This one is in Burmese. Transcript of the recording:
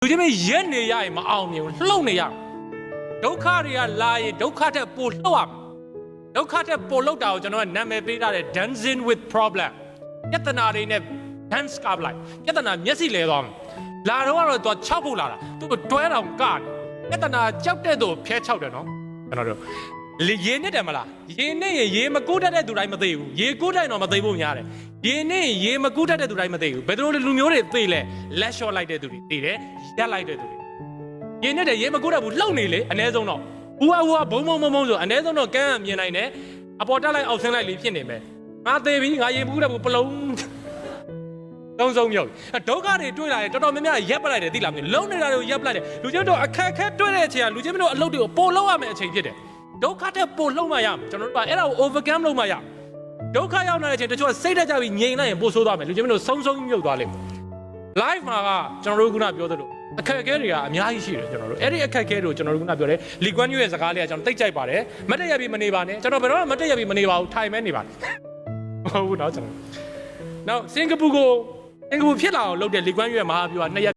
လူချင်းမရက်နေရရင်မအောင်မြင်ဘူးလှုပ်နေရဒုက္ခတွေကလာရင်ဒုက္ခတဲ့ပို့လှုပ်ရမယ်ဒုက္ခတဲ့ပို့လှုပ်တာကိုကျွန်တော်ကနာမည်ပေးထားတယ် dancing with problem ပြဿနာတွေနဲ့ dance ကပ်လိုက်ပြဿနာမျက်စိလဲသွားမယ်လာတော့သူ6ဖို့လာတာသူတွဲတောင်ကနေပြဿနာကြောက်တဲ့သူဖျဲ6တယ်နော်ကျွန်တော်တို့ရေနဲ့တယ်မလားရေနဲ့ရေမကူးတတ်တဲ့သူတိုင်းမသိဘူးရေကူးတိုင်းတော့မသိဘူးများတယ်ရေနဲ့ရေမကူးတတ်တဲ့သူတိုင်းမသိဘူးဘယ်လိုလူမျိုးတွေသိလဲလက်လျှော့လိုက်တဲ့သူတွေသိတယ်ရက်လိုက်တဲ့သူတွေရေနဲ့တယ်ရေမကူးတတ်ဘူးလှုပ်နေလေအ ਨੇ ဆုံးတော့ဦးကဘုံဆိုအ ਨੇ ဆုံးတော့ကန်းမြင်နိုင်တယ်အပေါ်တက်လိုက်အောက်ဆင်းလိုက်လေးဖြစ်နေမယ်ငါသေးပြီငါရေမကူးတတ်ဘူးပလုံးသုံးဆုံးမြောက်ဒုက္ခတွေတွေ့လာရင်တော်တော်များများရက်ပလိုက်တယ်သိလားမသိလုံနေတာတွေကိုရက်ပလိုက်တယ်လူချင်းတို့အခက်ခဲတွေ့တဲ့အချိန်ကလူချင်းတို့အလုပ်တွေကိုပို့လောက်ရမယ့်အချိန်ဖြစ်တယ်ဒုက္ခတဲ့ပို့လုံးမှရမယ်ကျွန်တော်တို့ကအဲ့ဒါကို overcome လုပ်မှရဒုက္ခရောက်လာတဲ့အချိန်တချို့စိတ်တက်ကြပြီးငြိမ်လိုက်ရင်ပို့ဆိုးသွားမယ်လူချင်းတို့ဆုံးမြုပ်သွားလိမ့်မယ် live မှာကကျွန်တော်တို့ခုနပြောသလိုအခက်အခဲတွေကအများကြီးရှိတယ်ကျွန်တော်တို့အဲ့ဒီအခက်အခဲတွေကိုကျွန်တော်တို့ခုနပြောတယ်လီကွမ်ညွရဲ့စကားလေးကကျွန်တော်သိကြိုက်ပါတယ်မတ်တက်ရပြီးမနေပါနဲ့ကျွန်တော်ဘယ်တော့မှမတ်တက်ရပြီးမနေပါဘူးထိုင်မဲနေပါတယ်မဟုတ်ဘူးเนาะကျွန်တော်နောက်စင်ကာပူဖြစ်လာအောင်လုပ်တဲ့လီကွမ်ညွရဲ့မဟာဗျူဟာ2ရက်